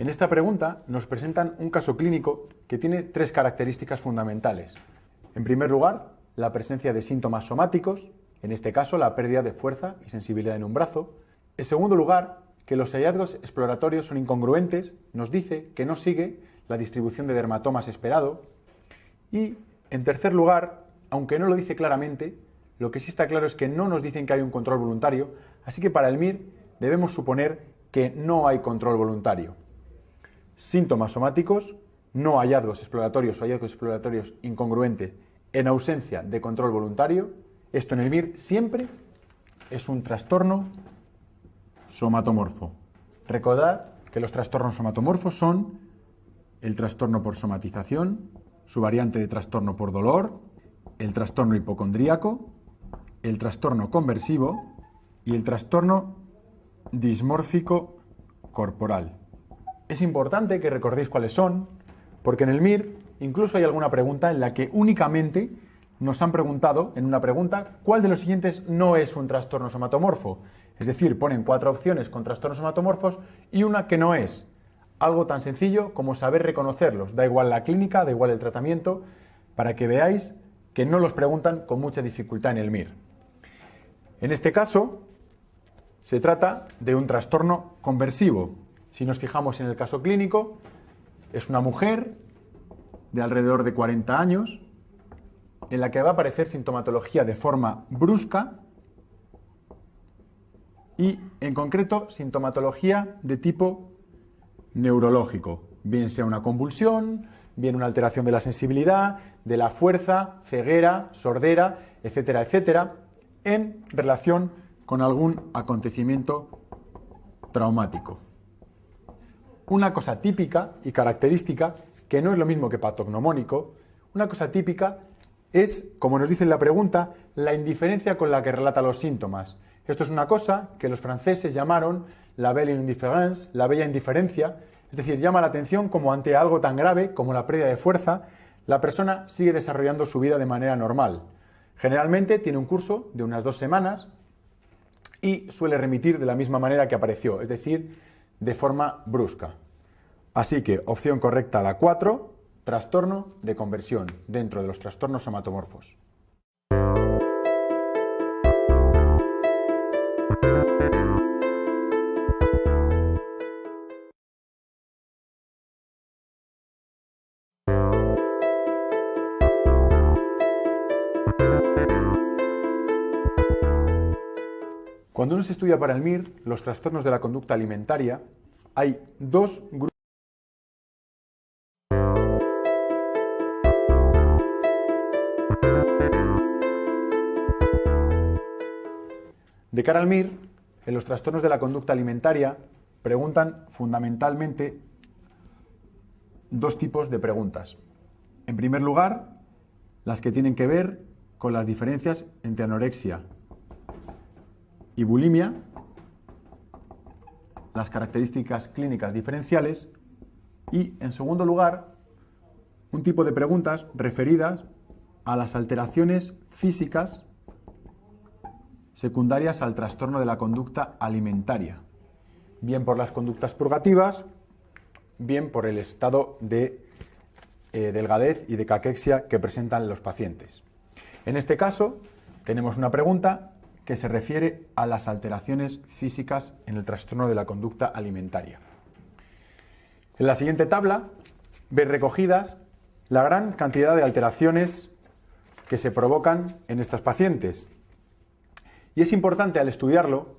En esta pregunta nos presentan un caso clínico que tiene tres características fundamentales. En primer lugar, la presencia de síntomas somáticos, en este caso la pérdida de fuerza y sensibilidad en un brazo. En segundo lugar, que los hallazgos exploratorios son incongruentes, nos dice que no sigue la distribución de dermatomas esperado. Y, en tercer lugar, aunque no lo dice claramente, lo que sí está claro es que no nos dicen que hay un control voluntario, así que para el MIR debemos suponer que no hay control voluntario. Síntomas somáticos, no hallazgos exploratorios o hallazgos exploratorios incongruentes en ausencia de control voluntario. Esto en el MIR siempre es un trastorno somatomorfo. Recordad que los trastornos somatomorfos son el trastorno por somatización, su variante de trastorno por dolor, el trastorno hipocondríaco, el trastorno conversivo y el trastorno dismórfico corporal. Es importante que recordéis cuáles son, porque en el MIR incluso hay alguna pregunta en la que únicamente nos han preguntado, en una pregunta, ¿cuál de los siguientes no es un trastorno somatomorfo? Es decir, ponen 4 opciones con trastornos somatomorfos y una que no es. Algo tan sencillo como saber reconocerlos. Da igual la clínica, da igual el tratamiento, para que veáis que no los preguntan con mucha dificultad en el MIR. En este caso, se trata de un trastorno conversivo. Si nos fijamos en el caso clínico, es una mujer de alrededor de 40 años, en la que va a aparecer sintomatología de forma brusca y, en concreto, sintomatología de tipo neurológico, bien sea una convulsión, bien una alteración de la sensibilidad, de la fuerza, ceguera, sordera, etcétera, etcétera, en relación con algún acontecimiento traumático. Una cosa típica y característica, que no es lo mismo que patognomónico, una cosa típica es, como nos dice en la pregunta, la indiferencia con la que relata los síntomas. Esto es una cosa que los franceses llamaron la belle indifférence, la bella indiferencia, es decir, llama la atención como ante algo tan grave como la pérdida de fuerza, la persona sigue desarrollando su vida de manera normal. Generalmente tiene un curso de unas 2 semanas y suele remitir de la misma manera que apareció, es decir, de forma brusca. Así que, opción correcta la 4, trastorno de conversión dentro de los trastornos somatomorfos. Cuando uno se estudia para el MIR, los trastornos de la conducta alimentaria, hay 2 grupos. De cara al MIR, en los trastornos de la conducta alimentaria preguntan fundamentalmente 2 tipos de preguntas. En primer lugar, las que tienen que ver con las diferencias entre anorexia y bulimia, las características clínicas diferenciales, y, en segundo lugar, un tipo de preguntas referidas a las alteraciones físicas secundarias al trastorno de la conducta alimentaria, bien por las conductas purgativas, bien por el estado de delgadez y de caquexia que presentan los pacientes. En este caso, tenemos una pregunta que se refiere a las alteraciones físicas en el trastorno de la conducta alimentaria. En la siguiente tabla veis recogidas la gran cantidad de alteraciones que se provocan en estas pacientes. Y es importante al estudiarlo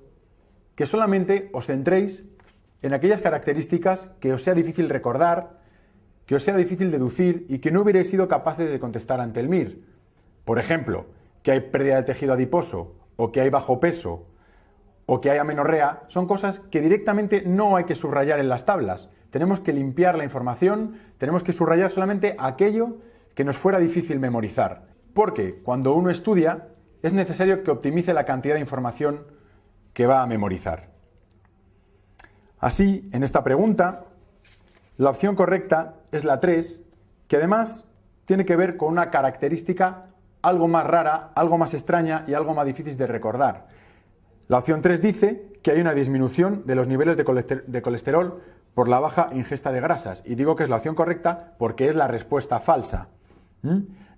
que solamente os centréis en aquellas características que os sea difícil recordar, que os sea difícil deducir y que no hubierais sido capaces de contestar ante el MIR. Por ejemplo, que hay pérdida de tejido adiposo, o que hay bajo peso, o que hay amenorrea, son cosas que directamente no hay que subrayar en las tablas. Tenemos que limpiar la información, tenemos que subrayar solamente aquello que nos fuera difícil memorizar. Porque cuando uno estudia, es necesario que optimice la cantidad de información que va a memorizar. Así, en esta pregunta, la opción correcta es la 3, que además tiene que ver con una característica algo más rara, algo más extraña y algo más difícil de recordar. La opción 3 dice que hay una disminución de los niveles de colesterol por la baja ingesta de grasas. Y digo que es la opción correcta porque es la respuesta falsa.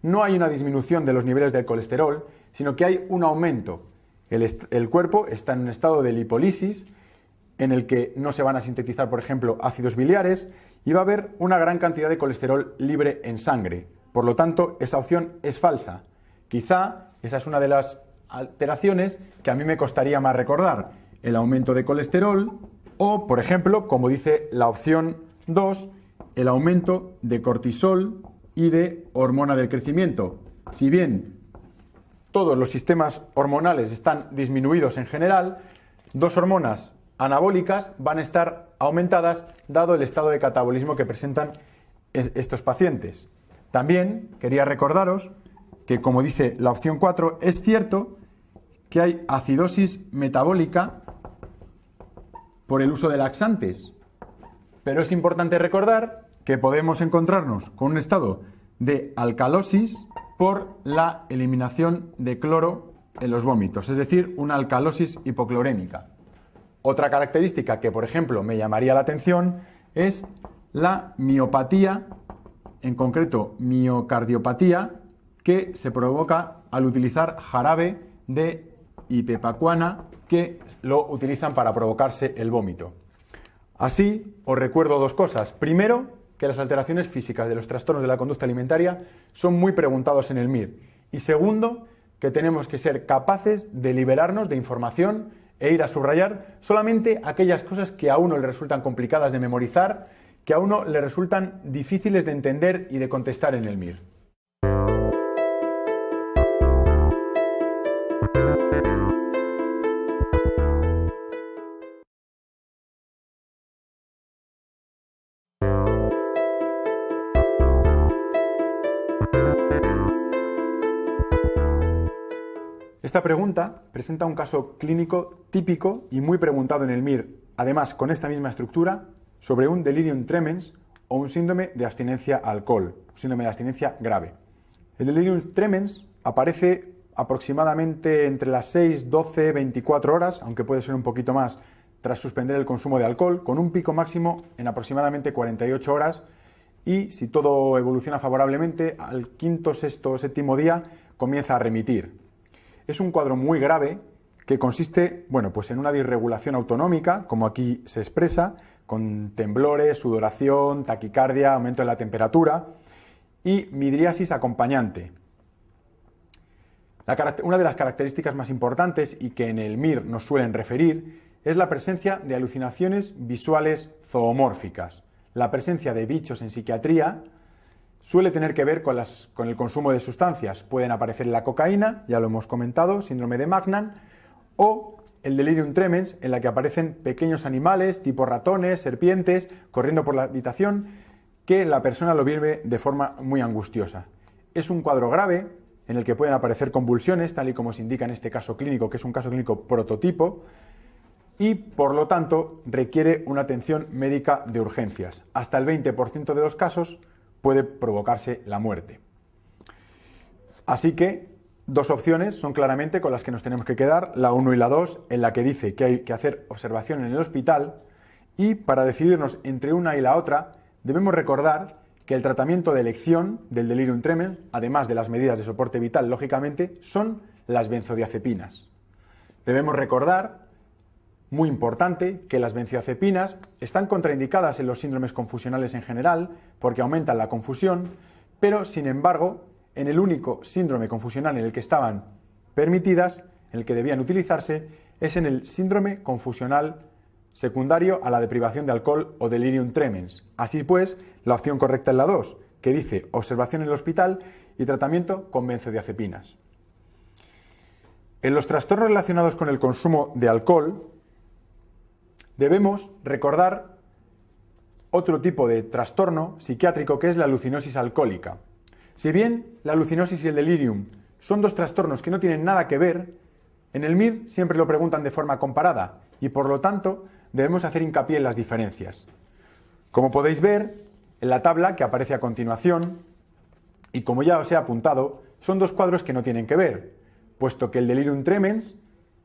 No hay una disminución de los niveles del colesterol, sino que hay un aumento. El cuerpo está en un estado de lipólisis en el que no se van a sintetizar, por ejemplo, ácidos biliares y va a haber una gran cantidad de colesterol libre en sangre. Por lo tanto, esa opción es falsa. Quizá esa es una de las alteraciones que a mí me costaría más recordar. El aumento de colesterol o, por ejemplo, como dice la opción 2, el aumento de cortisol y de hormona del crecimiento. Si bien todos los sistemas hormonales están disminuidos en general, dos hormonas anabólicas van a estar aumentadas dado el estado de catabolismo que presentan estos pacientes. También quería recordaros que, como dice la opción 4, es cierto que hay acidosis metabólica por el uso de laxantes, pero es importante recordar que podemos encontrarnos con un estado de alcalosis por la eliminación de cloro en los vómitos, es decir, una alcalosis hipoclorémica. Otra característica que, por ejemplo, me llamaría la atención es la miopatía, en concreto miocardiopatía, que se provoca al utilizar jarabe de ipecacuana, que lo utilizan para provocarse el vómito. Así, os recuerdo dos cosas. Primero, que las alteraciones físicas de los trastornos de la conducta alimentaria son muy preguntados en el MIR. Y segundo, que tenemos que ser capaces de liberarnos de información e ir a subrayar solamente aquellas cosas que a uno le resultan complicadas de memorizar, que a uno le resultan difíciles de entender y de contestar en el MIR. Esta pregunta presenta un caso clínico típico y muy preguntado en el MIR, además con esta misma estructura, sobre un delirium tremens o un síndrome de abstinencia a alcohol, un síndrome de abstinencia grave. El delirium tremens aparece aproximadamente entre las 6, 12, 24 horas, aunque puede ser un poquito más, tras suspender el consumo de alcohol, con un pico máximo en aproximadamente 48 horas y, si todo evoluciona favorablemente, al quinto, sexto o séptimo día comienza a remitir. Es un cuadro muy grave que consiste, pues en una disregulación autonómica, como aquí se expresa, con temblores, sudoración, taquicardia, aumento de la temperatura y midriasis acompañante. Una de las características más importantes y que en el MIR nos suelen referir es la presencia de alucinaciones visuales zoomórficas. La presencia de bichos en psiquiatría suele tener que ver con el consumo de sustancias. Pueden aparecer en la cocaína, ya lo hemos comentado, síndrome de Magnan, o el delirium tremens, en la que aparecen pequeños animales, tipo ratones, serpientes, corriendo por la habitación, que la persona lo vive de forma muy angustiosa. Es un cuadro grave, en el que pueden aparecer convulsiones, tal y como se indica en este caso clínico, que es un caso clínico prototipo, y, por lo tanto, requiere una atención médica de urgencias. Hasta el 20% de los casos puede provocarse la muerte. Así que dos opciones son claramente con las que nos tenemos que quedar, la 1 y la 2, en la que dice que hay que hacer observación en el hospital, y para decidirnos entre una y la otra debemos recordar que el tratamiento de elección del delirium tremens, además de las medidas de soporte vital, lógicamente, son las benzodiazepinas. Debemos recordar, muy importante, que las benzodiazepinas están contraindicadas en los síndromes confusionales en general porque aumentan la confusión, pero sin embargo, en el único síndrome confusional en el que estaban permitidas, en el que debían utilizarse, es en el síndrome confusional secundario a la deprivación de alcohol o delirium tremens. Así pues, la opción correcta es la 2, que dice observación en el hospital y tratamiento con benzodiazepinas. En los trastornos relacionados con el consumo de alcohol, debemos recordar otro tipo de trastorno psiquiátrico que es la alucinosis alcohólica. Si bien la alucinosis y el delirium son dos trastornos que no tienen nada que ver, en el MIR siempre lo preguntan de forma comparada y, por lo tanto, debemos hacer hincapié en las diferencias. Como podéis ver en la tabla que aparece a continuación, y como ya os he apuntado, son dos cuadros que no tienen que ver, puesto que el delirium tremens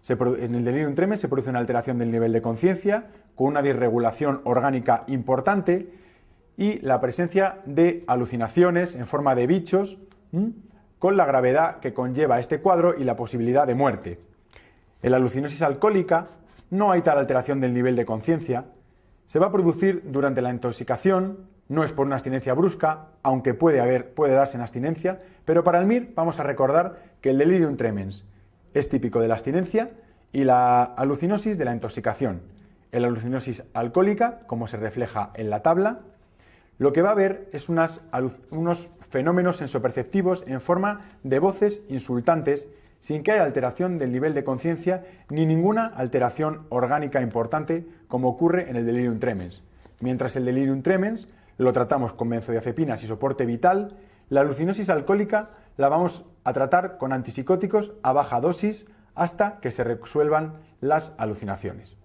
En el delirium tremens se produce una alteración del nivel de conciencia con una disregulación orgánica importante y la presencia de alucinaciones en forma de bichos, con la gravedad que conlleva este cuadro y la posibilidad de muerte. En la alucinosis alcohólica no hay tal alteración del nivel de conciencia. Se va a producir durante la intoxicación, no es por una abstinencia brusca, aunque puede darse en abstinencia, pero para el MIR vamos a recordar que el delirium tremens es típico de la abstinencia y la alucinosis de la intoxicación. En la alucinosis alcohólica, como se refleja en la tabla, lo que va a haber es unos fenómenos sensoperceptivos en forma de voces insultantes, sin que haya alteración del nivel de conciencia ni ninguna alteración orgánica importante, como ocurre en el delirium tremens. Mientras el delirium tremens lo tratamos con benzodiazepinas y soporte vital, la alucinosis alcohólica la vamos a tratar con antipsicóticos a baja dosis hasta que se resuelvan las alucinaciones.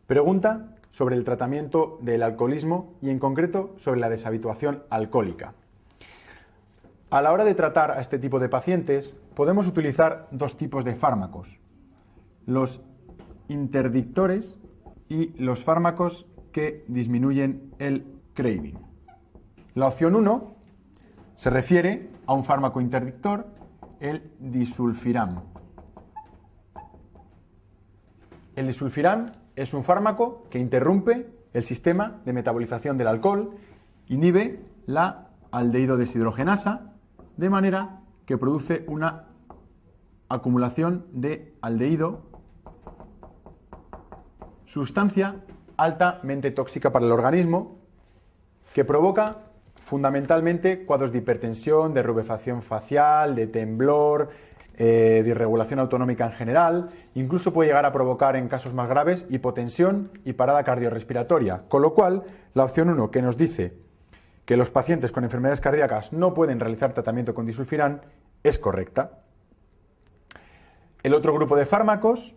Pregunta sobre el tratamiento del alcoholismo y en concreto sobre la deshabituación alcohólica. A la hora de tratar a este tipo de pacientes podemos utilizar dos tipos de fármacos, los interdictores y los fármacos que disminuyen el craving. La opción 1 se refiere a un fármaco interdictor, el disulfiram. El disulfiram es un fármaco que interrumpe el sistema de metabolización del alcohol, inhibe la aldehído deshidrogenasa, de manera que produce una acumulación de aldehído, sustancia altamente tóxica para el organismo, que provoca fundamentalmente cuadros de hipertensión, de rubefacción facial, de temblor, de irregulación autonómica en general, incluso puede llegar a provocar en casos más graves hipotensión y parada cardiorrespiratoria, con lo cual la opción 1 que nos dice que los pacientes con enfermedades cardíacas no pueden realizar tratamiento con disulfiram es correcta. El otro grupo de fármacos,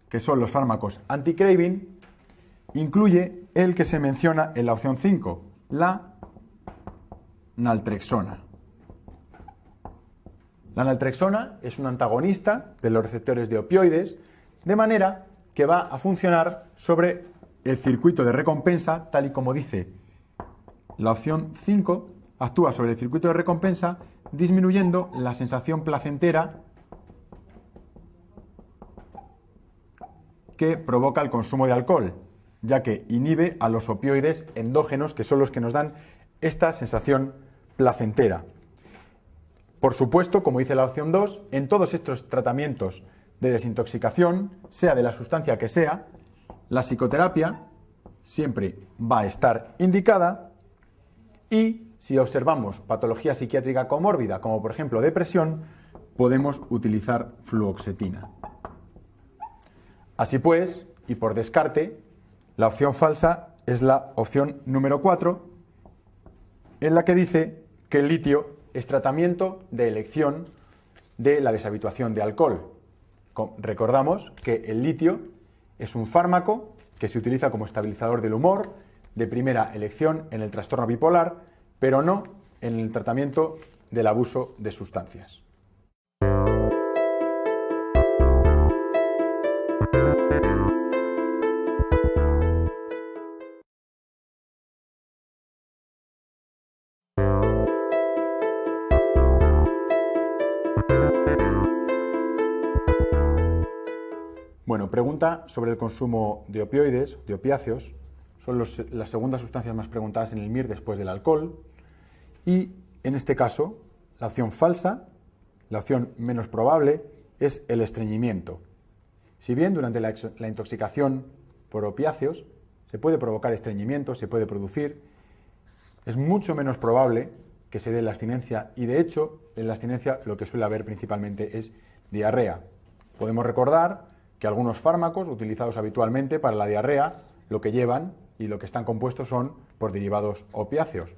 que son los fármacos anti-craving, incluye el que se menciona en la opción 5, la naltrexona. La naltrexona es un antagonista de los receptores de opioides, de manera que va a funcionar sobre el circuito de recompensa, tal y como dice la opción 5, actúa sobre el circuito de recompensa disminuyendo la sensación placentera que provoca el consumo de alcohol, ya que inhibe a los opioides endógenos, que son los que nos dan esta sensación placentera. Por supuesto, como dice la opción 2, en todos estos tratamientos de desintoxicación, sea de la sustancia que sea, la psicoterapia siempre va a estar indicada y si observamos patología psiquiátrica comórbida, como por ejemplo depresión, podemos utilizar fluoxetina. Así pues, y por descarte, la opción falsa es la opción número 4, en la que dice que el litio es tratamiento de elección de la deshabituación de alcohol. Recordamos que el litio es un fármaco que se utiliza como estabilizador del humor, de primera elección en el trastorno bipolar, pero no en el tratamiento del abuso de sustancias. Bueno, pregunta sobre el consumo de opioides, de opiáceos. Son las segundas sustancias más preguntadas en el MIR después del alcohol. Y en este caso, la opción falsa, la opción menos probable, es el estreñimiento. Si bien durante la intoxicación por opiáceos se puede provocar estreñimiento, se puede producir, es mucho menos probable que se dé la abstinencia y de hecho en la abstinencia lo que suele haber principalmente es diarrea. Podemos recordar que algunos fármacos utilizados habitualmente para la diarrea lo que llevan y lo que están compuestos son por derivados opiáceos,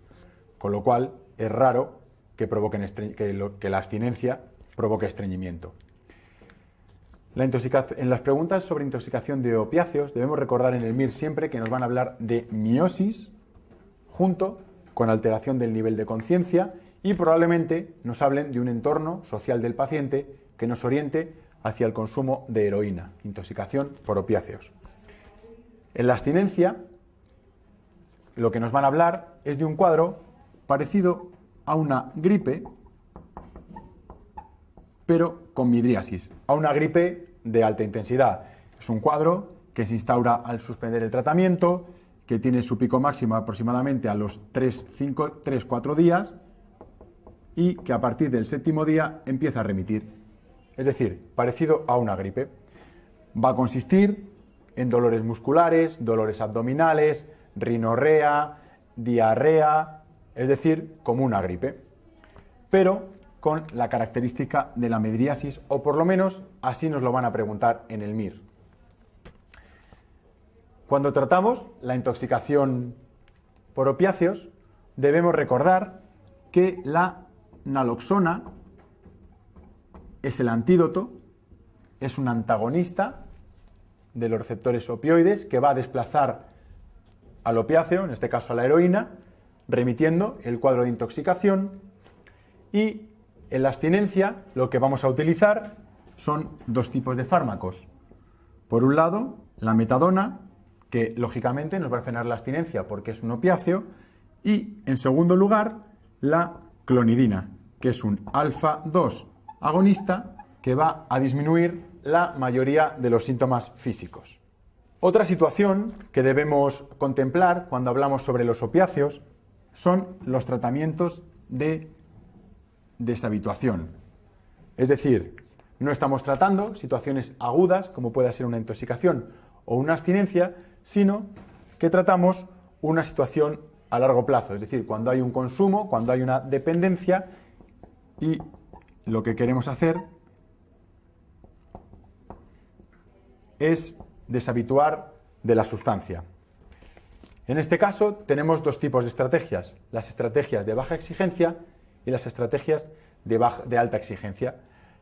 con lo cual es raro que la abstinencia provoque estreñimiento. En las preguntas sobre intoxicación de opiáceos debemos recordar en el MIR siempre que nos van a hablar de miosis junto con alteración del nivel de conciencia y probablemente nos hablen de un entorno social del paciente que nos oriente hacia el consumo de heroína, intoxicación por opiáceos. En la abstinencia, lo que nos van a hablar es de un cuadro parecido a una gripe, pero con midriasis, a una gripe de alta intensidad. Es un cuadro que se instaura al suspender el tratamiento, que tiene su pico máximo aproximadamente a los 3-4 días y que a partir del 7º día empieza a remitir. Es decir, parecido a una gripe. Va a consistir en dolores musculares, dolores abdominales, rinorrea, diarrea, es decir, como una gripe, pero con la característica de la midriasis, o por lo menos así nos lo van a preguntar en el MIR. Cuando tratamos la intoxicación por opiáceos, debemos recordar que la naloxona es el antídoto, es un antagonista de los receptores opioides que va a desplazar al opiáceo, en este caso a la heroína, remitiendo el cuadro de intoxicación. Y en la abstinencia lo que vamos a utilizar son dos tipos de fármacos. Por un lado, la metadona, que lógicamente nos va a frenar la abstinencia porque es un opiáceo, y en segundo lugar, la clonidina, que es un alfa-2 agonista que va a disminuir la mayoría de los síntomas físicos. Otra situación que debemos contemplar cuando hablamos sobre los opiáceos son los tratamientos de deshabituación. Es decir, no estamos tratando situaciones agudas, como pueda ser una intoxicación o una abstinencia, sino que tratamos una situación a largo plazo, es decir, cuando hay un consumo, cuando hay una dependencia y lo que queremos hacer es deshabituar de la sustancia. En este caso tenemos dos tipos de estrategias, las estrategias de baja exigencia y las estrategias de alta exigencia.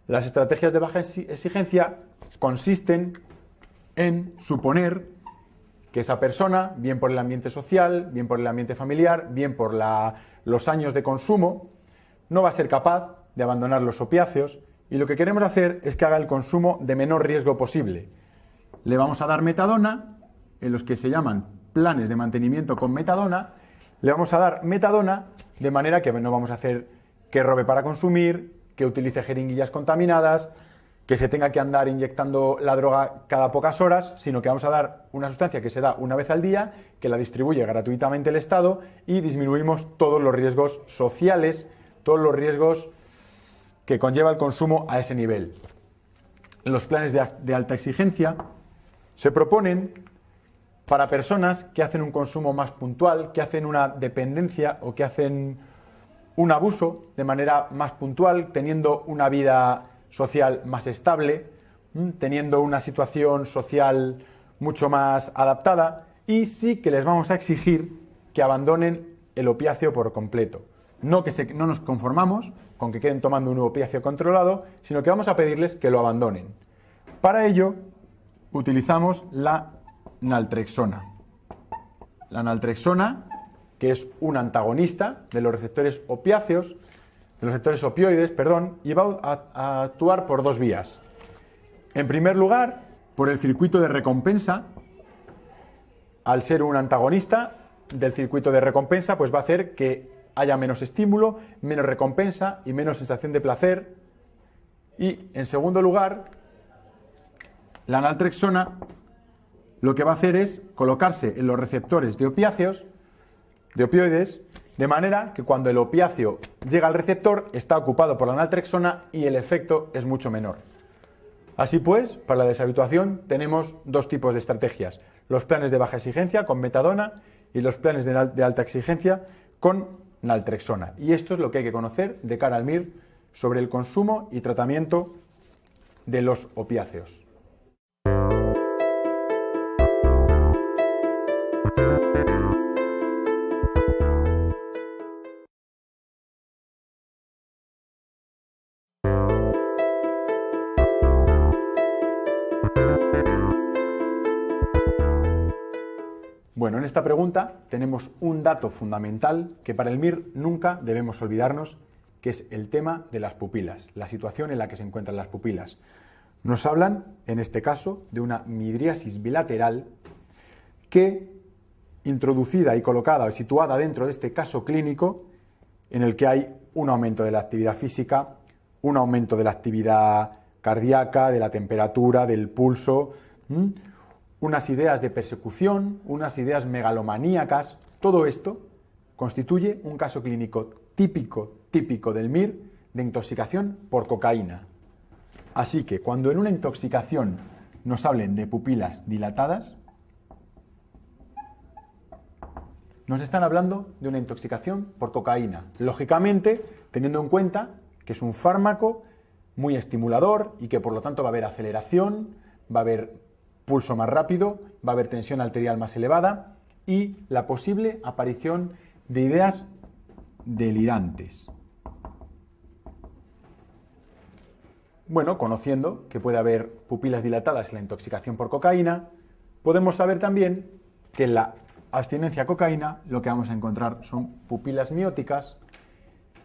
Las estrategias de baja exigencia consisten en suponer que esa persona, bien por el ambiente social, bien por el ambiente familiar, bien por los años de consumo, no va a ser capaz de abandonar los opiáceos y lo que queremos hacer es que haga el consumo de menor riesgo posible. Le vamos a dar metadona, en los que se llaman planes de mantenimiento con metadona, le vamos a dar metadona de manera que no vamos a hacer que robe para consumir, que utilice jeringuillas contaminadas, que se tenga que andar inyectando la droga cada pocas horas, sino que vamos a dar una sustancia que se da una vez al día, que la distribuye gratuitamente el Estado y disminuimos todos los riesgos sociales, todos los riesgos que conlleva el consumo a ese nivel. Los planes de alta exigencia se proponen para personas que hacen un consumo más puntual, que hacen una dependencia o que hacen un abuso de manera más puntual, teniendo una vida social más estable, teniendo una situación social mucho más adaptada, y sí que les vamos a exigir que abandonen el opiáceo por completo. No nos conformamos con que queden tomando un opiáceo controlado, sino que vamos a pedirles que lo abandonen. Para ello utilizamos la naltrexona. La naltrexona, que es un antagonista de los receptores opiáceos, de los receptores opioides, y va a actuar por dos vías. En primer lugar, por el circuito de recompensa. Al ser un antagonista del circuito de recompensa, pues va a hacer que haya menos estímulo, menos recompensa y menos sensación de placer. Y en segundo lugar, la naltrexona lo que va a hacer es colocarse en los receptores de opiáceos, de opioides, de manera que cuando el opiáceo llega al receptor está ocupado por la naltrexona y el efecto es mucho menor. Así pues, para la deshabituación tenemos dos tipos de estrategias: los planes de baja exigencia con metadona y los planes de alta exigencia con naltrexona. Y esto es lo que hay que conocer de cara al MIR sobre el consumo y tratamiento de los opiáceos. Bueno, en esta pregunta tenemos un dato fundamental que para el MIR nunca debemos olvidarnos, que es el tema de las pupilas, la situación en la que se encuentran las pupilas. Nos hablan, en este caso, de una midriasis bilateral que, introducida y colocada o situada dentro de este caso clínico, en el que hay un aumento de la actividad física, un aumento de la actividad cardíaca, de la temperatura, del pulso, unas ideas de persecución, unas ideas megalomaníacas, todo esto constituye un caso clínico típico del MIR de intoxicación por cocaína. Así que cuando en una intoxicación nos hablen de pupilas dilatadas, nos están hablando de una intoxicación por cocaína. Lógicamente, teniendo en cuenta que es un fármaco muy estimulador y que por lo tanto va a haber aceleración, va a haber pulso más rápido, va a haber tensión arterial más elevada y la posible aparición de ideas delirantes. Bueno, conociendo que puede haber pupilas dilatadas en la intoxicación por cocaína, podemos saber también que en la abstinencia a cocaína lo que vamos a encontrar son pupilas mióticas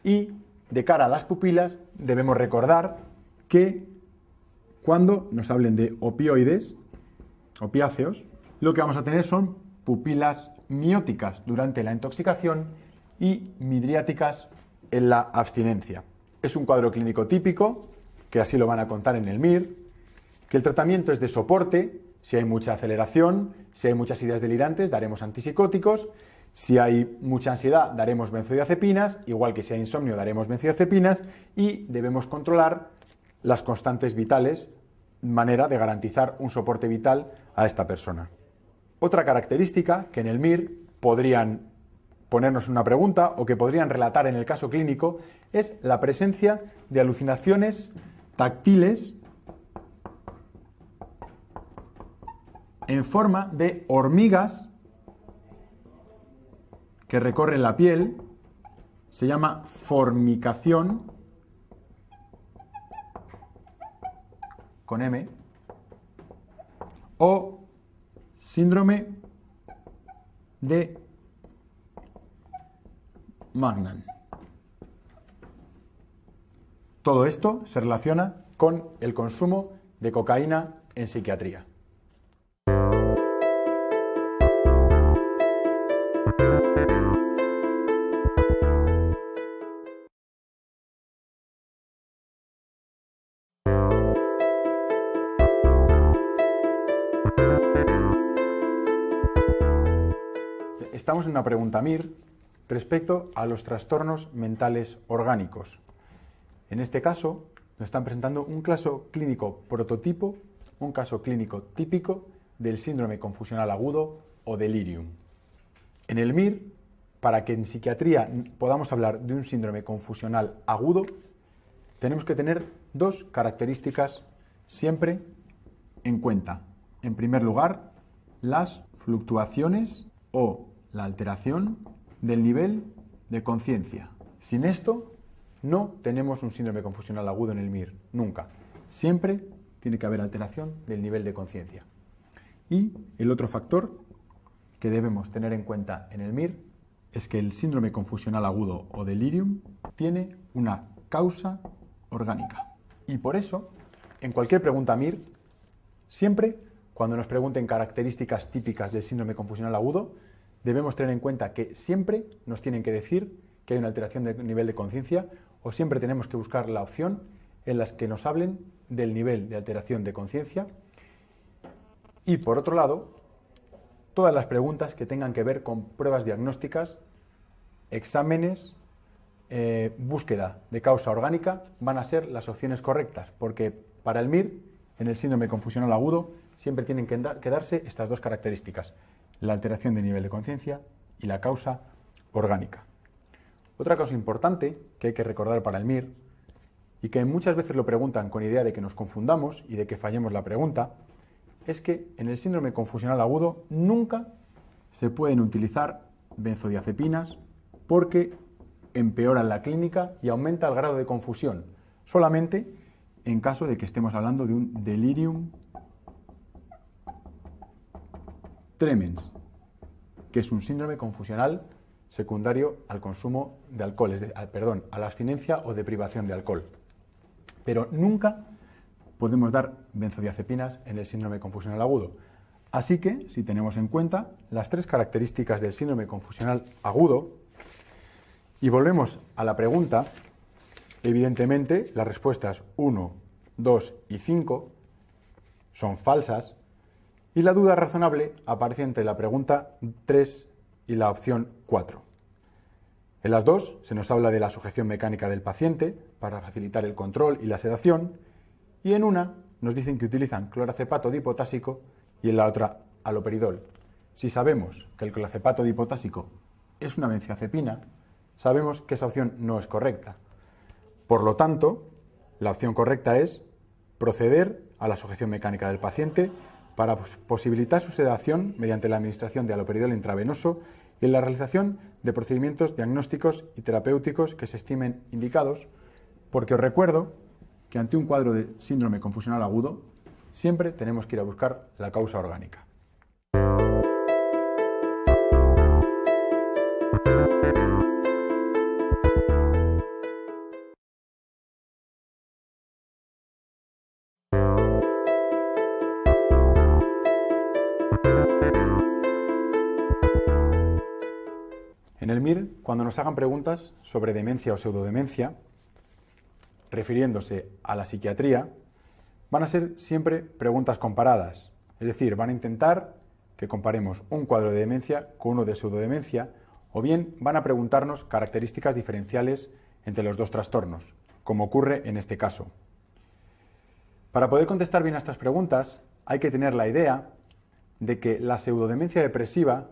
y de cara a las pupilas debemos recordar que cuando nos hablen de opioides, opiáceos, lo que vamos a tener son pupilas mióticas durante la intoxicación y midriáticas en la abstinencia. Es un cuadro clínico típico, que así lo van a contar en el MIR, que el tratamiento es de soporte. Si hay mucha aceleración, si hay muchas ideas delirantes, daremos antipsicóticos. Si hay mucha ansiedad, daremos benzodiazepinas, igual que si hay insomnio, daremos benzodiazepinas, y debemos controlar las constantes vitales, manera de garantizar un soporte vital a esta persona. Otra característica que en el MIR podrían ponernos una pregunta o que podrían relatar en el caso clínico es la presencia de alucinaciones táctiles en forma de hormigas que recorren la piel, se llama formicación, con M, o síndrome de Magnan. Todo esto se relaciona con el consumo de cocaína en psiquiatría. Estamos en una pregunta MIR respecto a los trastornos mentales orgánicos. En este caso, nos están presentando un caso clínico prototipo, un caso clínico típico del síndrome confusional agudo o delirium. En el MIR, para que en psiquiatría podamos hablar de un síndrome confusional agudo, tenemos que tener dos características siempre en cuenta. En primer lugar, las fluctuaciones o la alteración del nivel de conciencia. Sin esto, no tenemos un síndrome confusional agudo en el MIR, nunca. Siempre tiene que haber alteración del nivel de conciencia. Y el otro factor que debemos tener en cuenta en el MIR es que el síndrome confusional agudo o delirium tiene una causa orgánica. Y por eso, en cualquier pregunta MIR, siempre cuando nos pregunten características típicas del síndrome confusional agudo, debemos tener en cuenta que siempre nos tienen que decir que hay una alteración del nivel de conciencia o siempre tenemos que buscar la opción en las que nos hablen del nivel de alteración de conciencia. Y por otro lado, todas las preguntas que tengan que ver con pruebas diagnósticas, exámenes, búsqueda de causa orgánica van a ser las opciones correctas, porque para el MIR, en el síndrome confusional agudo, siempre tienen que darse estas dos características: la alteración de nivel de conciencia y la causa orgánica. Otra cosa importante que hay que recordar para el MIR, y que muchas veces lo preguntan con idea de que nos confundamos y de que fallemos la pregunta, es que en el síndrome confusional agudo nunca se pueden utilizar benzodiazepinas porque empeoran la clínica y aumenta el grado de confusión, solamente en caso de que estemos hablando de un delirium tremens. que es un síndrome confusional secundario al consumo de alcohol, a la abstinencia o de privación de alcohol. Pero nunca podemos dar benzodiazepinas en el síndrome confusional agudo. Así que, si tenemos en cuenta las tres características del síndrome confusional agudo y volvemos a la pregunta, evidentemente las respuestas 1, 2 y 5 son falsas y la duda razonable aparece entre la pregunta 3 y la opción 4. En las dos se nos habla de la sujeción mecánica del paciente para facilitar el control y la sedación, y en una nos dicen que utilizan clorazepato dipotásico y en la otra haloperidol. Si sabemos que el clorazepato dipotásico es una benzodiazepina, sabemos que esa opción no es correcta. Por lo tanto, la opción correcta es proceder a la sujeción mecánica del paciente para posibilitar su sedación mediante la administración de haloperidol intravenoso y en la realización de procedimientos diagnósticos y terapéuticos que se estimen indicados, porque os recuerdo que ante un cuadro de síndrome confusional agudo siempre tenemos que ir a buscar la causa orgánica. En el MIR, cuando nos hagan preguntas sobre demencia o pseudodemencia, refiriéndose a la psiquiatría, van a ser siempre preguntas comparadas. Es decir, van a intentar que comparemos un cuadro de demencia con uno de pseudodemencia, o bien van a preguntarnos características diferenciales entre los dos trastornos, como ocurre en este caso. Para poder contestar bien a estas preguntas, hay que tener la idea de que la pseudodemencia depresiva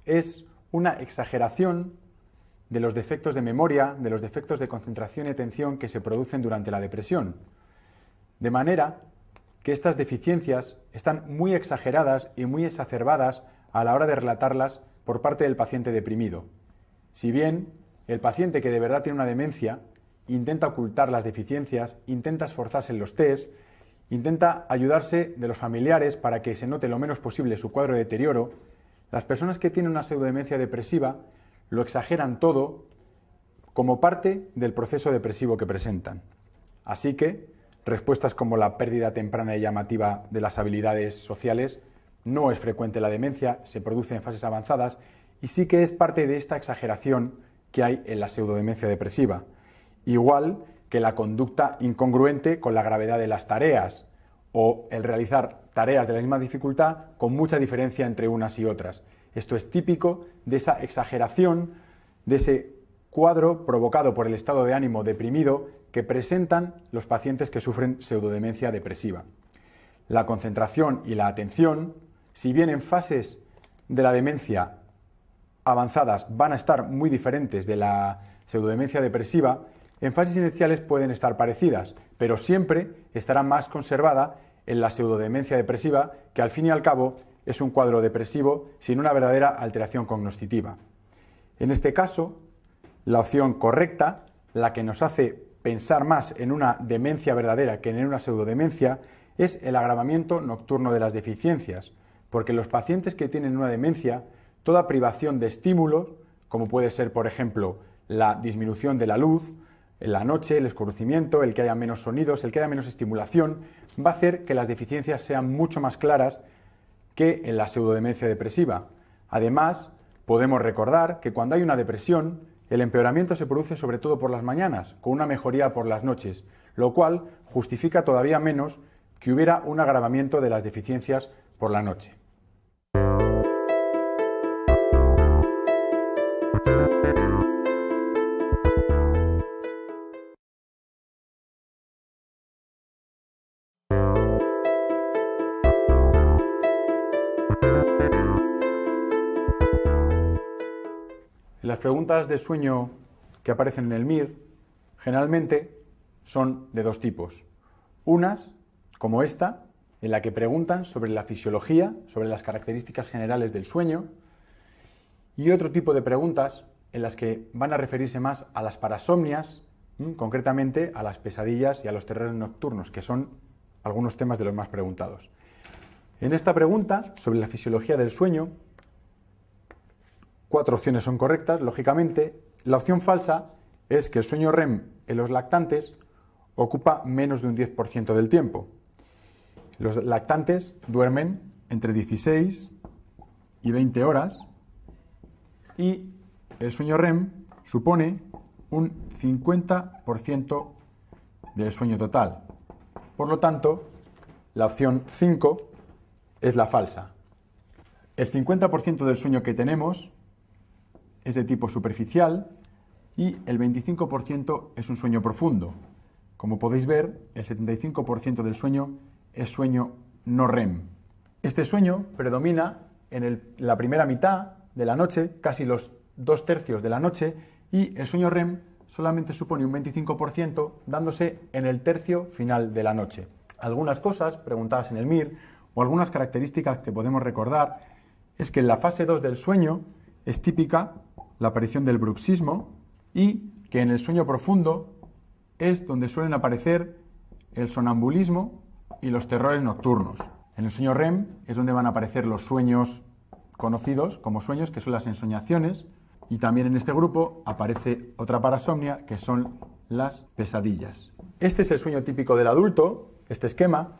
es una exageración de los defectos de memoria, de los defectos de concentración y atención que se producen durante la depresión. De manera que estas deficiencias están muy exageradas y muy exacerbadas a la hora de relatarlas por parte del paciente deprimido. Si bien el paciente que de verdad tiene una demencia intenta ocultar las deficiencias, intenta esforzarse en los test, intenta ayudarse de los familiares para que se note lo menos posible su cuadro de deterioro, las personas que tienen una pseudodemencia depresiva lo exageran todo como parte del proceso depresivo que presentan. Así que respuestas como la pérdida temprana y llamativa de las habilidades sociales no es frecuente en la demencia, se produce en fases avanzadas y sí que es parte de esta exageración que hay en la pseudodemencia depresiva. Igual que la conducta incongruente con la gravedad de las tareas o el realizar tareas de la misma dificultad con mucha diferencia entre unas y otras. Esto es típico de esa exageración, de ese cuadro provocado por el estado de ánimo deprimido que presentan los pacientes que sufren pseudodemencia depresiva. La concentración y la atención, si bien en fases de la demencia avanzadas van a estar muy diferentes de la pseudodemencia depresiva, en fases iniciales pueden estar parecidas, pero siempre estará más conservada en la pseudodemencia depresiva, que al fin y al cabo es un cuadro depresivo sin una verdadera alteración cognitiva. En este caso, la opción correcta, la que nos hace pensar más en una demencia verdadera que en una pseudodemencia, es el agravamiento nocturno de las deficiencias, porque los pacientes que tienen una demencia, toda privación de estímulos, como puede ser, por ejemplo, la disminución de la luz, en la noche, el oscurecimiento, el que haya menos sonidos, el que haya menos estimulación, va a hacer que las deficiencias sean mucho más claras que en la pseudodemencia depresiva. Además, podemos recordar que cuando hay una depresión, el empeoramiento se produce sobre todo por las mañanas, con una mejoría por las noches, lo cual justifica todavía menos que hubiera un agravamiento de las deficiencias por la noche. Las preguntas de sueño que aparecen en el MIR generalmente son de dos tipos. Unas, como esta, en la que preguntan sobre la fisiología, sobre las características generales del sueño, y otro tipo de preguntas en las que van a referirse más a las parasomnias, concretamente a las pesadillas y a los terrores nocturnos, que son algunos temas de los más preguntados. En esta pregunta sobre la fisiología del sueño, 4 opciones son correctas, lógicamente. La opción falsa es que el sueño REM en los lactantes ocupa menos de un 10% del tiempo. Los lactantes duermen entre 16 y 20 horas y el sueño REM supone un 50% del sueño total. Por lo tanto, la opción 5 es la falsa. El 50% del sueño que tenemos es de tipo superficial y el 25% es un sueño profundo. Como podéis ver, el 75% del sueño es sueño no REM. Este sueño predomina en la primera mitad de la noche, casi los 2/3 de la noche, y el sueño REM solamente supone un 25%, dándose en el tercio final de la noche. Algunas cosas preguntadas en el MIR o algunas características que podemos recordar es que en la fase 2 del sueño es típica la aparición del bruxismo y que en el sueño profundo es donde suelen aparecer el sonambulismo y los terrores nocturnos. En el sueño REM es donde van a aparecer los sueños conocidos como sueños, que son las ensoñaciones, y también en este grupo aparece otra parasomnia, que son las pesadillas. Este es el sueño típico del adulto, este esquema.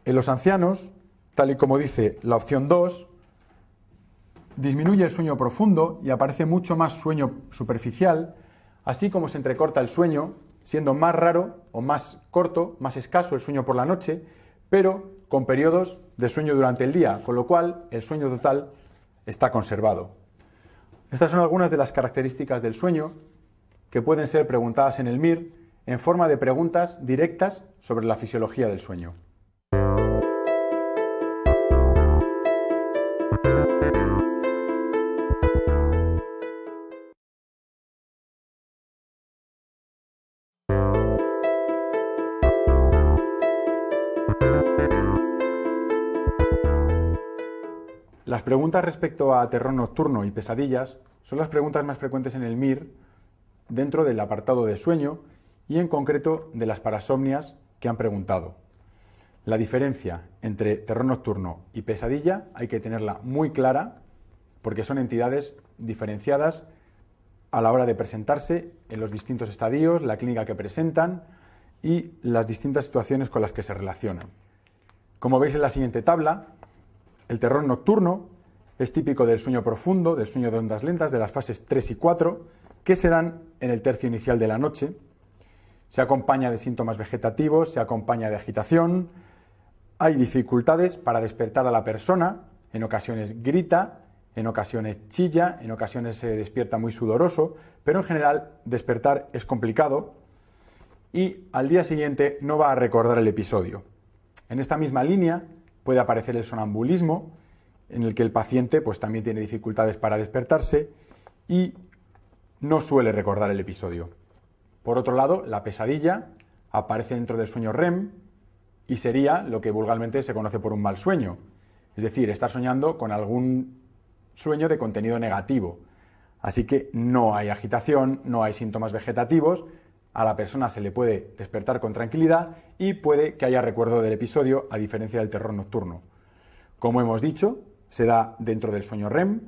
En los ancianos, tal y como dice la opción 2, disminuye el sueño profundo y aparece mucho más sueño superficial, así como se entrecorta el sueño, siendo más raro o más corto, más escaso el sueño por la noche, pero con periodos de sueño durante el día, con lo cual el sueño total está conservado. Estas son algunas de las características del sueño que pueden ser preguntadas en el MIR en forma de preguntas directas sobre la fisiología del sueño. Las preguntas respecto a terror nocturno y pesadillas son las preguntas más frecuentes en el MIR dentro del apartado de sueño y en concreto de las parasomnias que han preguntado. La diferencia entre terror nocturno y pesadilla hay que tenerla muy clara porque son entidades diferenciadas a la hora de presentarse en los distintos estadios, la clínica que presentan y las distintas situaciones con las que se relacionan. Como veis en la siguiente tabla, el terror nocturno es típico del sueño profundo, del sueño de ondas lentas, de las fases 3 y 4, que se dan en el tercio inicial de la noche. Se acompaña de síntomas vegetativos, se acompaña de agitación, hay dificultades para despertar a la persona, en ocasiones grita, en ocasiones chilla, en ocasiones se despierta muy sudoroso, pero en general despertar es complicado y al día siguiente no va a recordar el episodio. En esta misma línea puede aparecer el sonambulismo, en el que el paciente pues, también tiene dificultades para despertarse y no suele recordar el episodio. Por otro lado, la pesadilla aparece dentro del sueño REM y sería lo que vulgarmente se conoce por un mal sueño, es decir, estar soñando con algún sueño de contenido negativo. Así que no hay agitación, no hay síntomas vegetativos, a la persona se le puede despertar con tranquilidad y puede que haya recuerdo del episodio, a diferencia del terror nocturno. Como hemos dicho, se da dentro del sueño REM,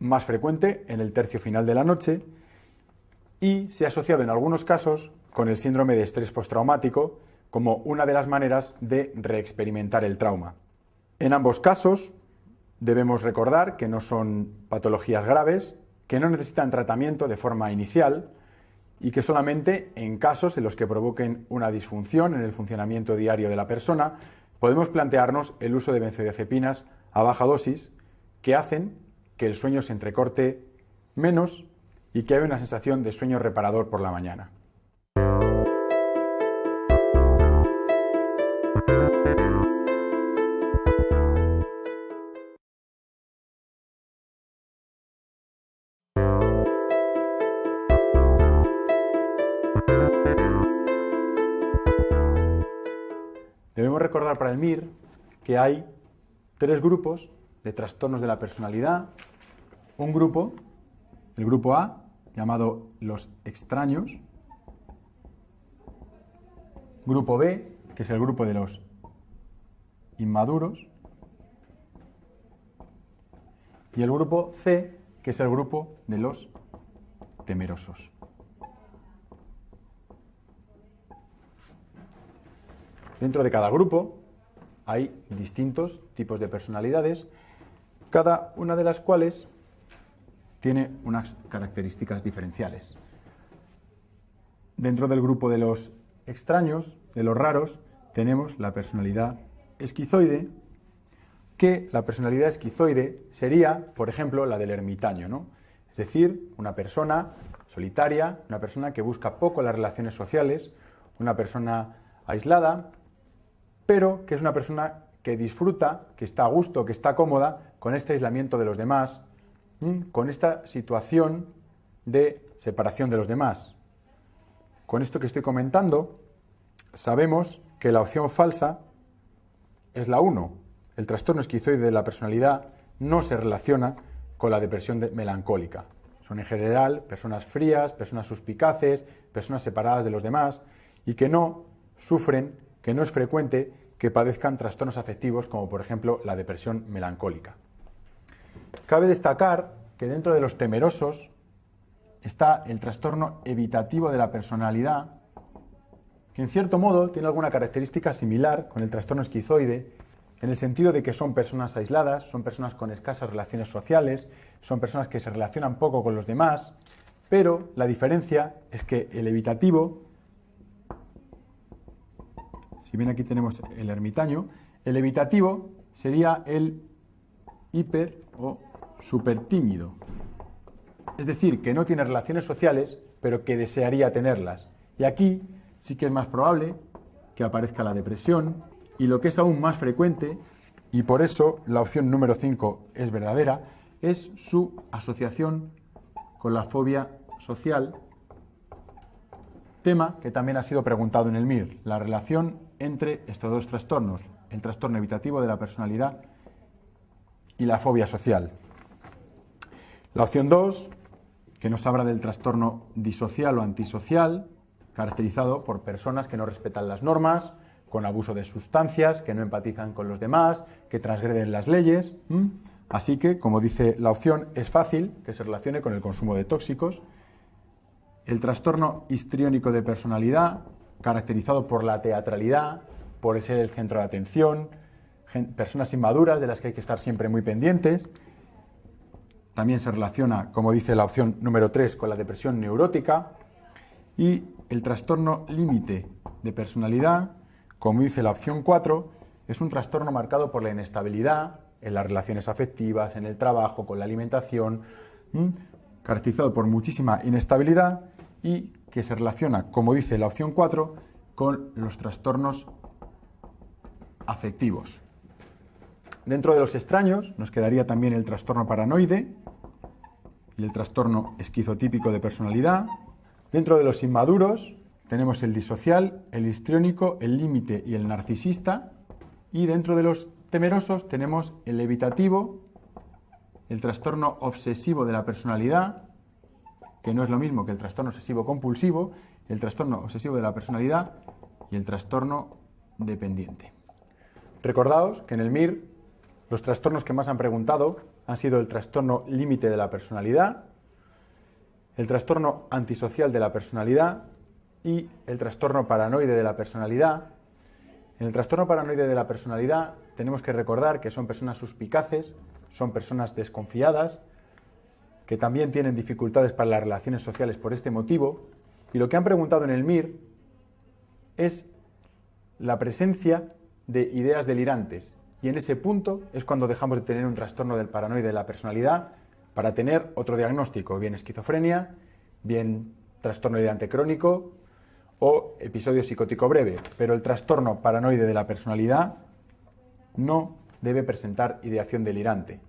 más frecuente en el tercio final de la noche y se ha asociado en algunos casos con el síndrome de estrés postraumático como una de las maneras de reexperimentar el trauma. En ambos casos debemos recordar que no son patologías graves, que no necesitan tratamiento de forma inicial y que solamente en casos en los que provoquen una disfunción en el funcionamiento diario de la persona podemos plantearnos el uso de benzodiazepinas a baja dosis que hacen que el sueño se entrecorte menos y que haya una sensación de sueño reparador por la mañana. Debemos recordar para el MIR que hay 3 grupos de trastornos de la personalidad. Un grupo, el grupo A, llamado los extraños. Grupo B, que es el grupo de los inmaduros. Y el grupo C, que es el grupo de los temerosos. Dentro de cada grupo hay distintos tipos de personalidades, cada una de las cuales tiene unas características diferenciales. Dentro del grupo de los extraños, de los raros, tenemos la personalidad esquizoide, que la personalidad esquizoide sería, por ejemplo, la del ermitaño, ¿no? Es decir, una persona solitaria, una persona que busca poco las relaciones sociales, una persona aislada, pero que es una persona que disfruta, que está a gusto, que está cómoda con este aislamiento de los demás, con esta situación de separación de los demás. Con esto que estoy comentando, sabemos que la opción falsa es la 1. El trastorno esquizoide de la personalidad no se relaciona con la depresión melancólica. Son en general personas frías, personas suspicaces, personas separadas de los demás y que no sufren, que no es frecuente que padezcan trastornos afectivos como por ejemplo la depresión melancólica. Cabe destacar que dentro de los temerosos está el trastorno evitativo de la personalidad, que en cierto modo tiene alguna característica similar con el trastorno esquizoide, en el sentido de que son personas aisladas, son personas con escasas relaciones sociales, son personas que se relacionan poco con los demás, pero la diferencia es que el evitativo, si bien aquí tenemos el ermitaño, el evitativo sería el hiper o súper tímido. Es decir, que no tiene relaciones sociales, pero que desearía tenerlas. Y aquí sí que es más probable que aparezca la depresión, y lo que es aún más frecuente, y por eso la opción número 5 es verdadera, es su asociación con la fobia social, tema que también ha sido preguntado en el MIR, la relación entre estos dos trastornos, el trastorno evitativo de la personalidad y la fobia social. La opción 2, que nos habla del trastorno disocial o antisocial, caracterizado por personas que no respetan las normas, con abuso de sustancias, que no empatizan con los demás, que transgreden las leyes. Así que, como dice la opción, es fácil que se relacione con el consumo de tóxicos. El trastorno histriónico de personalidad, caracterizado por la teatralidad, por ser el centro de atención, personas inmaduras de las que hay que estar siempre muy pendientes. También se relaciona, como dice la opción número 3, con la depresión neurótica. Y el trastorno límite de personalidad, como dice la opción 4, es un trastorno marcado por la inestabilidad en las relaciones afectivas, en el trabajo, con la alimentación, caracterizado por muchísima inestabilidad y que se relaciona, como dice la opción 4, con los trastornos afectivos. Dentro de los extraños nos quedaría también el trastorno paranoide y el trastorno esquizotípico de personalidad. Dentro de los inmaduros tenemos el disocial, el histriónico, el límite y el narcisista. Y dentro de los temerosos tenemos el evitativo, el trastorno obsesivo de la personalidad, que no es lo mismo que el trastorno obsesivo compulsivo, el trastorno obsesivo de la personalidad y el trastorno dependiente. Recordaos que en el MIR los trastornos que más han preguntado han sido el trastorno límite de la personalidad, el trastorno antisocial de la personalidad y el trastorno paranoide de la personalidad. En el trastorno paranoide de la personalidad tenemos que recordar que son personas suspicaces, son personas desconfiadas, que también tienen dificultades para las relaciones sociales por este motivo, y lo que han preguntado en el MIR es la presencia de ideas delirantes, y en ese punto es cuando dejamos de tener un trastorno del paranoide de la personalidad para tener otro diagnóstico, bien esquizofrenia, bien trastorno delirante crónico o episodio psicótico breve, pero el trastorno paranoide de la personalidad no debe presentar ideación delirante,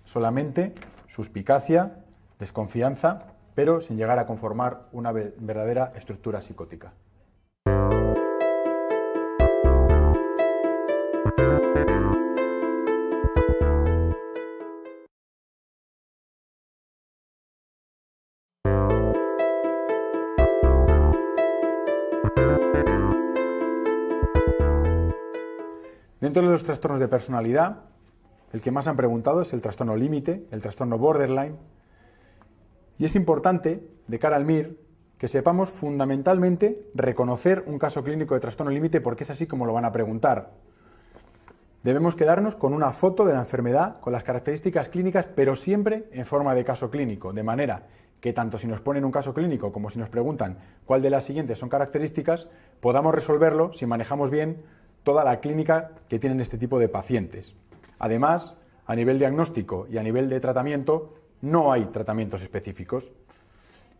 solamente suspicacia, desconfianza, pero sin llegar a conformar una verdadera estructura psicótica. Dentro de los trastornos de personalidad el que más han preguntado es el trastorno límite, el trastorno borderline. Y es importante, de cara al MIR, que sepamos fundamentalmente reconocer un caso clínico de trastorno límite porque es así como lo van a preguntar. Debemos quedarnos con una foto de la enfermedad, con las características clínicas, pero siempre en forma de caso clínico, de manera que tanto si nos ponen un caso clínico como si nos preguntan cuál de las siguientes son características, podamos resolverlo si manejamos bien toda la clínica que tienen este tipo de pacientes. Además, a nivel diagnóstico y a nivel de tratamiento, no hay tratamientos específicos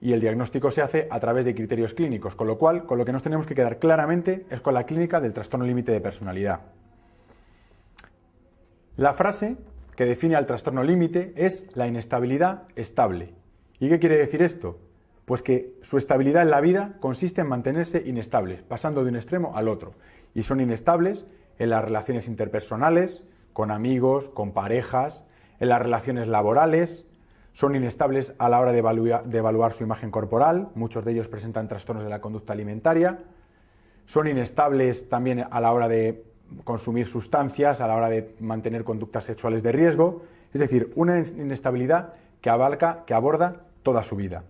y el diagnóstico se hace a través de criterios clínicos, con lo cual, con lo que nos tenemos que quedar claramente es con la clínica del trastorno límite de personalidad. La frase que define al trastorno límite es la inestabilidad estable. ¿Y qué quiere decir esto? Pues que su estabilidad en la vida consiste en mantenerse inestables, pasando de un extremo al otro. Y son inestables en las relaciones interpersonales, con amigos, con parejas, en las relaciones laborales, son inestables a la hora de evaluar su imagen corporal, muchos de ellos presentan trastornos de la conducta alimentaria, son inestables también a la hora de consumir sustancias, a la hora de mantener conductas sexuales de riesgo, es decir, una inestabilidad que aborda toda su vida.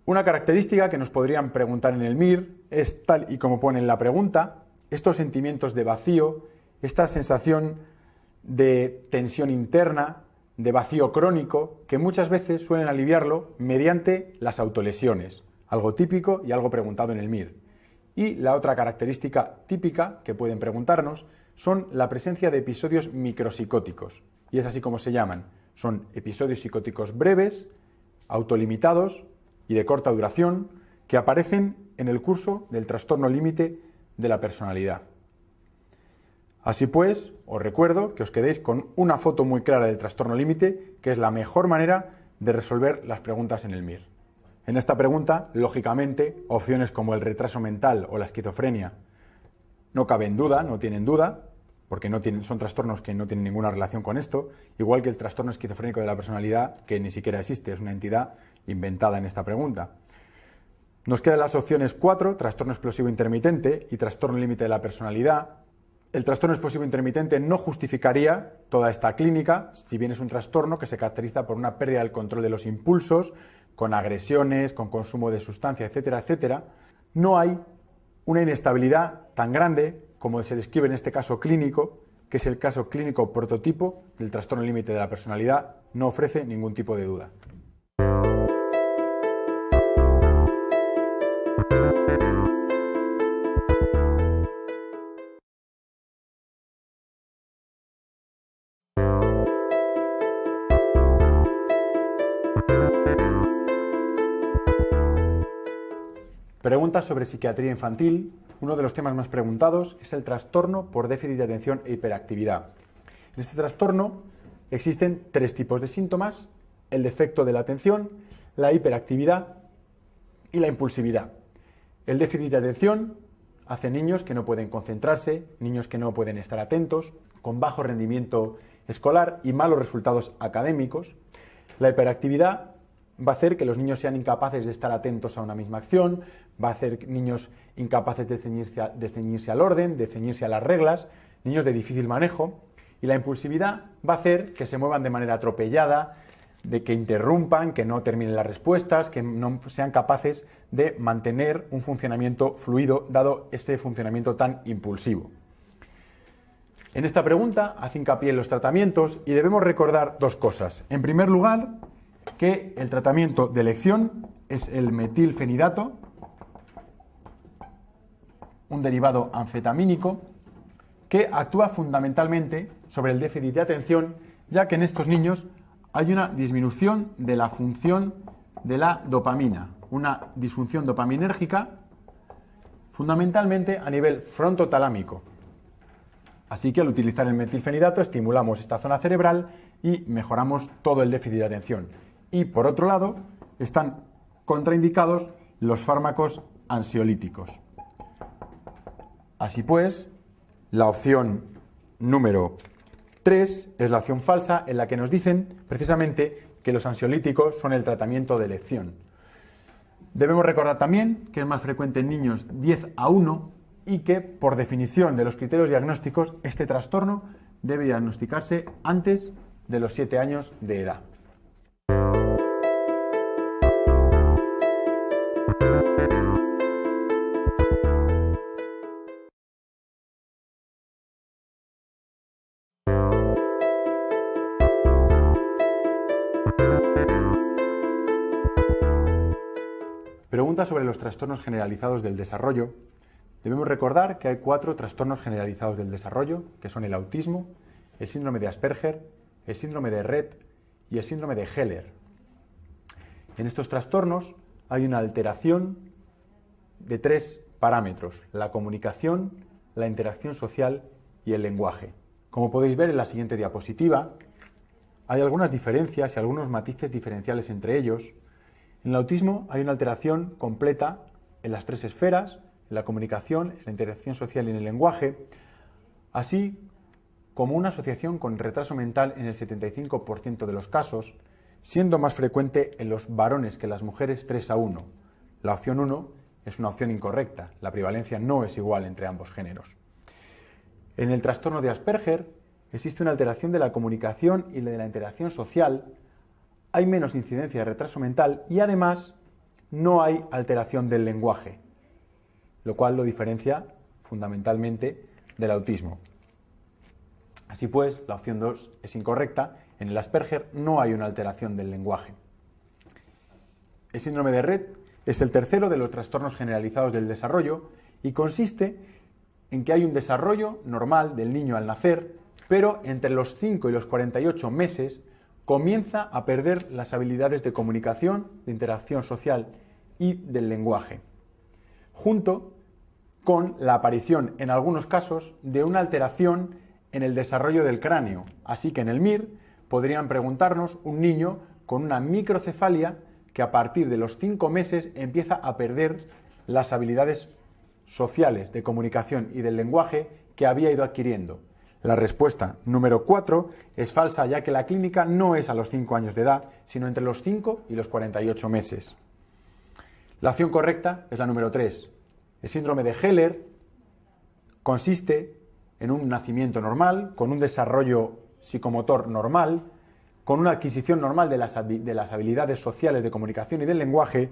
Una característica que nos podrían preguntar en el MIR es, tal y como pone en la pregunta, estos sentimientos de vacío, esta sensación de tensión interna, de vacío crónico, que muchas veces suelen aliviarlo mediante las autolesiones, algo típico y algo preguntado en el MIR. Y la otra característica típica que pueden preguntarnos son la presencia de episodios micropsicóticos, y es así como se llaman. Son episodios psicóticos breves, autolimitados y de corta duración, que aparecen en el curso del trastorno límite de la personalidad. Así pues, os recuerdo que os quedéis con una foto muy clara del trastorno límite, que es la mejor manera de resolver las preguntas en el MIR. En esta pregunta, lógicamente, opciones como el retraso mental o la esquizofrenia no caben duda, no tienen duda, porque son trastornos que no tienen ninguna relación con esto, igual que el trastorno esquizofrénico de la personalidad, que ni siquiera existe, es una entidad inventada en esta pregunta. Nos quedan las opciones 4, trastorno explosivo intermitente y trastorno límite de la personalidad. El trastorno explosivo intermitente no justificaría toda esta clínica, si bien es un trastorno que se caracteriza por una pérdida del control de los impulsos, con agresiones, con consumo de sustancia, etcétera, etcétera. No hay una inestabilidad tan grande como se describe en este caso clínico, que es el caso clínico prototipo del trastorno límite de la personalidad, no ofrece ningún tipo de duda. Preguntas sobre psiquiatría infantil. Uno de los temas más preguntados es el trastorno por déficit de atención e hiperactividad. En este trastorno existen 3 tipos de síntomas: el defecto de la atención, la hiperactividad y la impulsividad. El déficit de atención hace niños que no pueden concentrarse, niños que no pueden estar atentos, con bajo rendimiento escolar y malos resultados académicos. La hiperactividad va a hacer que los niños sean incapaces de estar atentos a una misma acción, va a hacer niños incapaces de ceñirse al orden, de ceñirse a las reglas, niños de difícil manejo, y la impulsividad va a hacer que se muevan de manera atropellada, de que interrumpan, que no terminen las respuestas, que no sean capaces de mantener un funcionamiento fluido, dado ese funcionamiento tan impulsivo. En esta pregunta hace hincapié en los tratamientos y debemos recordar 2 cosas. En primer lugar, que el tratamiento de elección es el metilfenidato, un derivado anfetamínico, que actúa fundamentalmente sobre el déficit de atención, ya que en estos niños hay una disminución de la función de la dopamina, una disfunción dopaminérgica, fundamentalmente a nivel frontotalámico. Así que al utilizar el metilfenidato estimulamos esta zona cerebral y mejoramos todo el déficit de atención. Y por otro lado, están contraindicados los fármacos ansiolíticos. Así pues, la opción número 3 es la opción falsa, en la que nos dicen precisamente que los ansiolíticos son el tratamiento de elección. Debemos recordar también que es más frecuente en niños 10 a 1 y que, por definición de los criterios diagnósticos, este trastorno debe diagnosticarse antes de los 7 años de edad. Pregunta sobre los trastornos generalizados del desarrollo. Debemos recordar que hay 4 trastornos generalizados del desarrollo, que son el autismo, el síndrome de Asperger, el síndrome de Rett y el síndrome de Heller. En estos trastornos hay una alteración de 3 parámetros: la comunicación, la interacción social y el lenguaje. Como podéis ver en la siguiente diapositiva, hay algunas diferencias y algunos matices diferenciales entre ellos. En el autismo hay una alteración completa en las 3 esferas, en la comunicación, en la interacción social y en el lenguaje, así como una asociación con retraso mental en el 75% de los casos, siendo más frecuente en los varones que en las mujeres 3:1. La opción 1 es una opción incorrecta, la prevalencia no es igual entre ambos géneros. En el trastorno de Asperger existe una alteración de la comunicación y de la interacción social, hay menos incidencia de retraso mental y además no hay alteración del lenguaje, lo cual lo diferencia fundamentalmente del autismo. Así pues, la opción 2 es incorrecta. En el Asperger no hay una alteración del lenguaje. El síndrome de Rett es el tercero de los trastornos generalizados del desarrollo y consiste en que hay un desarrollo normal del niño al nacer, pero entre los 5 y los 48 meses comienza a perder las habilidades de comunicación, de interacción social y del lenguaje, junto con la aparición, en algunos casos, de una alteración en el desarrollo del cráneo. Así que en el MIR podrían preguntarnos un niño con una microcefalia que a partir de los 5 meses empieza a perder las habilidades sociales de comunicación y del lenguaje que había ido adquiriendo. La respuesta número 4 es falsa, ya que la clínica no es a los 5 años de edad, sino entre los 5 y los 48 meses. La opción correcta es la número 3. El síndrome de Heller consiste en un nacimiento normal, con un desarrollo psicomotor normal, con una adquisición normal de las habilidades sociales de comunicación y del lenguaje,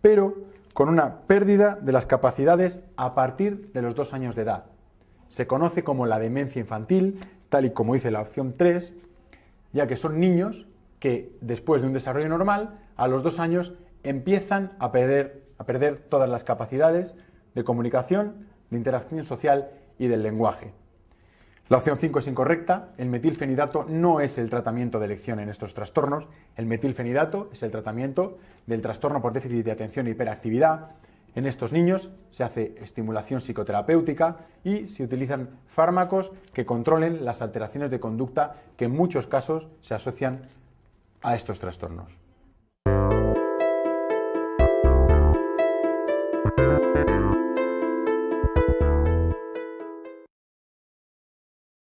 pero con una pérdida de las capacidades a partir de los 2 años de edad. Se conoce como la demencia infantil, tal y como dice la opción 3, ya que son niños que después de un desarrollo normal, a los 2 años empiezan a perder todas las capacidades de comunicación, de interacción social y del lenguaje. La opción 5 es incorrecta. El metilfenidato no es el tratamiento de elección en estos trastornos. El metilfenidato es el tratamiento del trastorno por déficit de atención e hiperactividad. En estos niños se hace estimulación psicoterapéutica y se utilizan fármacos que controlen las alteraciones de conducta que en muchos casos se asocian a estos trastornos.